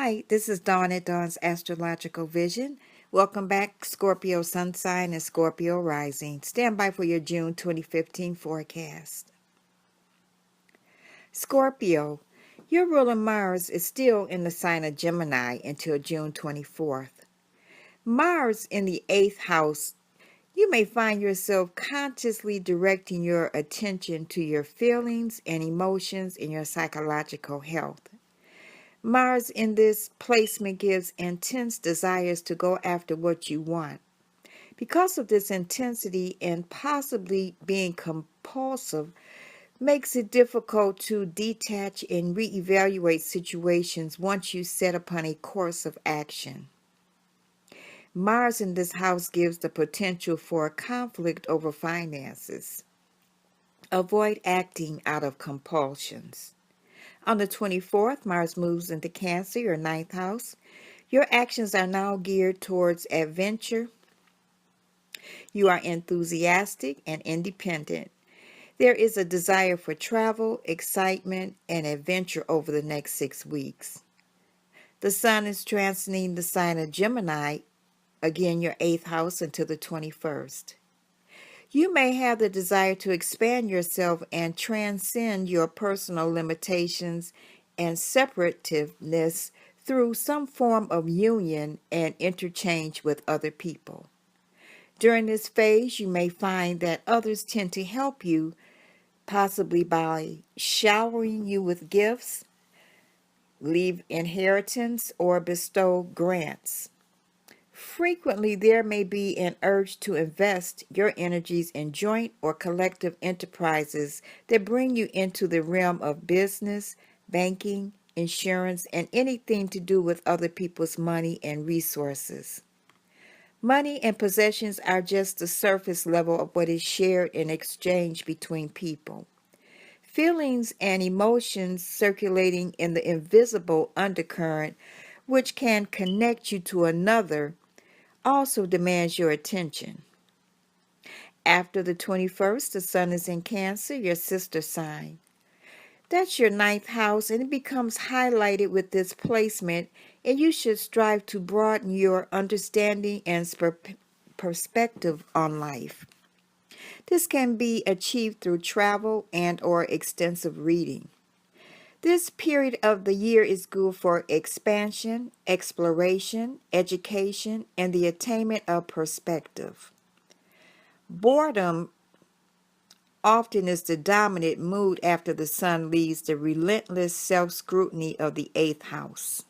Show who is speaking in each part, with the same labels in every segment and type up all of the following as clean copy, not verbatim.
Speaker 1: Hi, this is Dawn at Dawn's Astrological Vision. Welcome back, Scorpio Sun Sign and Scorpio Rising. Stand by for your June 2015 forecast. Scorpio, your ruler Mars is still in the sign of Gemini until June 24th. Mars in the 8th house, you may find yourself consciously directing your attention to your feelings and emotions in your psychological health. Mars in this placement gives intense desires to go after what you want. Because of this intensity and possibly being compulsive, makes it difficult to detach and reevaluate situations once you set upon a course of action. Mars in this house gives the potential for a conflict over finances. Avoid acting out of compulsions. On the 24th, Mars moves into Cancer, your ninth house. Your actions are now geared towards adventure. You are enthusiastic and independent. There is a desire for travel, excitement, and adventure over the next 6 weeks. The Sun is transiting the sign of Gemini, again your 8th house, until the 21st. You may have the desire to expand yourself and transcend your personal limitations and separativeness through some form of union and interchange with other people. During this phase, you may find that others tend to help you, possibly by showering you with gifts, leave inheritance, or bestow grants. Frequently, there may be an urge to invest your energies in joint or collective enterprises that bring you into the realm of business, banking, insurance, and anything to do with other people's money and resources. Money and possessions are just the surface level of what is shared and exchanged between people. Feelings and emotions circulating in the invisible undercurrent, which can connect you to another, also demands your attention. After the 21st, the Sun is in Cancer, your sister sign. That's your ninth house, and it becomes highlighted with this placement, and you should strive to broaden your understanding and perspective on life. This can be achieved through travel and or extensive reading. This period of the year is good for expansion, exploration, education, and the attainment of perspective. Boredom often is the dominant mood after the Sun leaves the relentless self-scrutiny of the 8th house.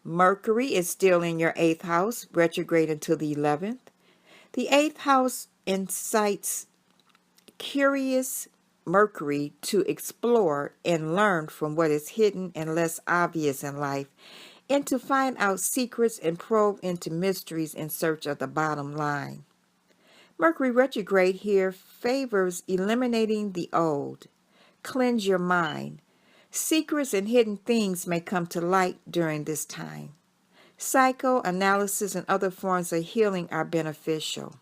Speaker 1: Mercury is still in your 8th house, retrograde until the 11th. The 8th house incites curious Mercury to explore and learn from what is hidden and less obvious in life, and to find out secrets and probe into mysteries in search of the bottom line. Mercury retrograde here favors eliminating the old. Cleanse your mind. Secrets and hidden things may come to light during this time. Psychoanalysis and other forms of healing are beneficial.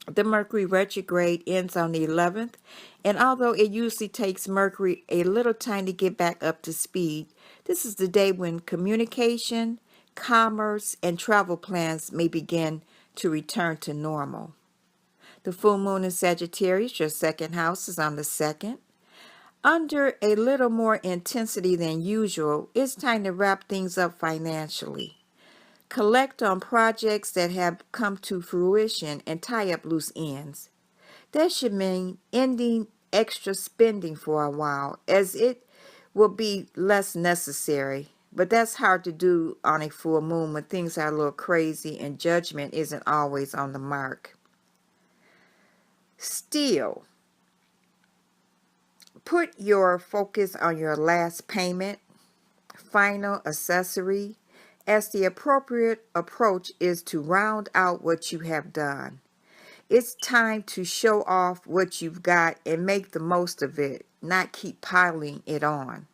Speaker 1: The Mercury retrograde ends on the 11th, and although it usually takes Mercury a little time to get back up to speed, this is the day when communication, commerce, and travel plans may begin to return to normal. The full moon in Sagittarius, your second house, is on the 2nd. Under a little more intensity than usual, it's time to wrap things up financially. Collect on projects that have come to fruition and tie up loose ends. That should mean ending extra spending for a while, as it will be less necessary. But that's hard to do on a full moon when things are a little crazy and judgment isn't always on the mark. Still, put your focus on your last payment, final accessory, as the appropriate approach is to round out what you have done. It's time to show off what you've got and make the most of it, not keep piling it on.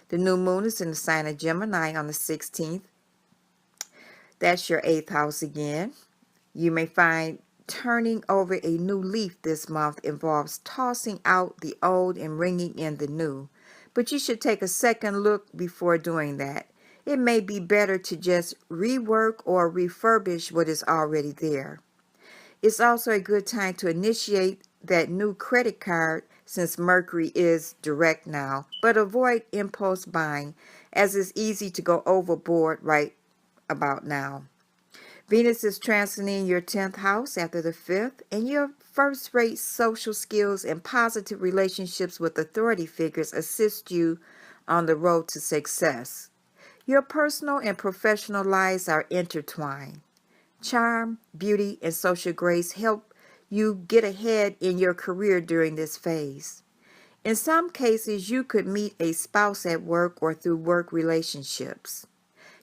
Speaker 1: The new moon is in the sign of Gemini on the 16th. That's your 8th house again. You may find turning over a new leaf this month involves tossing out the old and bringing in the new, but you should take a second look before doing that. It may be better to just rework or refurbish what is already there. It's also a good time to initiate that new credit card since Mercury is direct now, but avoid impulse buying as it's easy to go overboard right about now. Venus is transiting your 10th house after the 5th, and your first-rate social skills and positive relationships with authority figures assist you on the road to success. Your personal and professional lives are intertwined. Charm, beauty, and social grace help you get ahead in your career during this phase. In some cases, you could meet a spouse at work or through work relationships.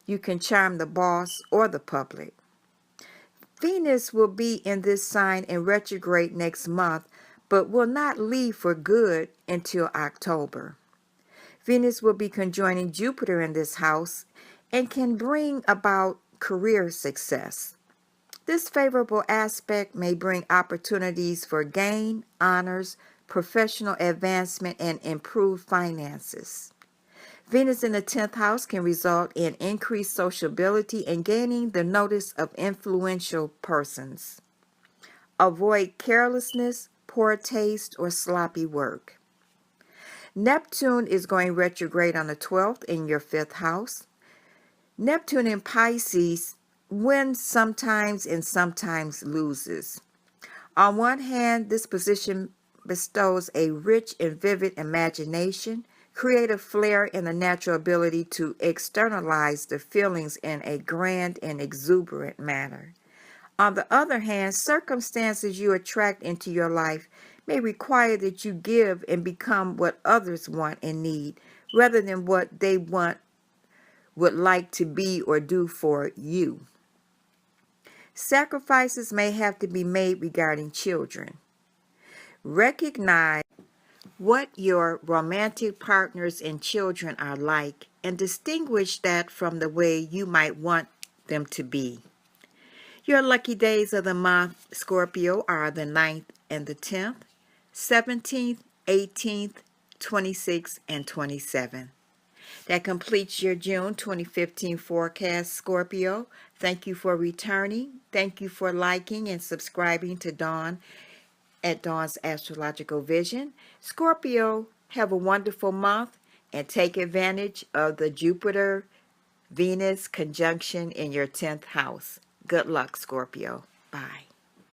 Speaker 1: You can charm the boss or the public. Venus will be in this sign in retrograde next month, but will not leave for good until October. Venus will be conjoining Jupiter in this house and can bring about career success. This favorable aspect may bring opportunities for gain, honors, professional advancement, and improved finances. Venus in the 10th house can result in increased sociability and gaining the notice of influential persons. Avoid carelessness, poor taste, or sloppy work. Neptune is going retrograde on the 12th in your 5th house. Neptune in Pisces wins sometimes and sometimes loses. On one hand, this position bestows a rich and vivid imagination, creative flair, and the natural ability to externalize the feelings in a grand and exuberant manner. On the other hand, circumstances you attract into your life may require that you give and become what others want and need, rather than what they would like to be or do for you. Sacrifices may have to be made regarding children. Recognize what your romantic partners and children are like and distinguish that from the way you might want them to be. Your lucky days of the month, Scorpio, are the 9th and the 10th, 17th, 18th, 26th, and 27th. That completes your June 2015 forecast, Scorpio. Thank you for returning. Thank you for liking and subscribing to Dawn at Dawn's Astrological Vision. Scorpio, have a wonderful month and take advantage of the Jupiter-Venus conjunction in your 10th house. Good luck, Scorpio. Bye.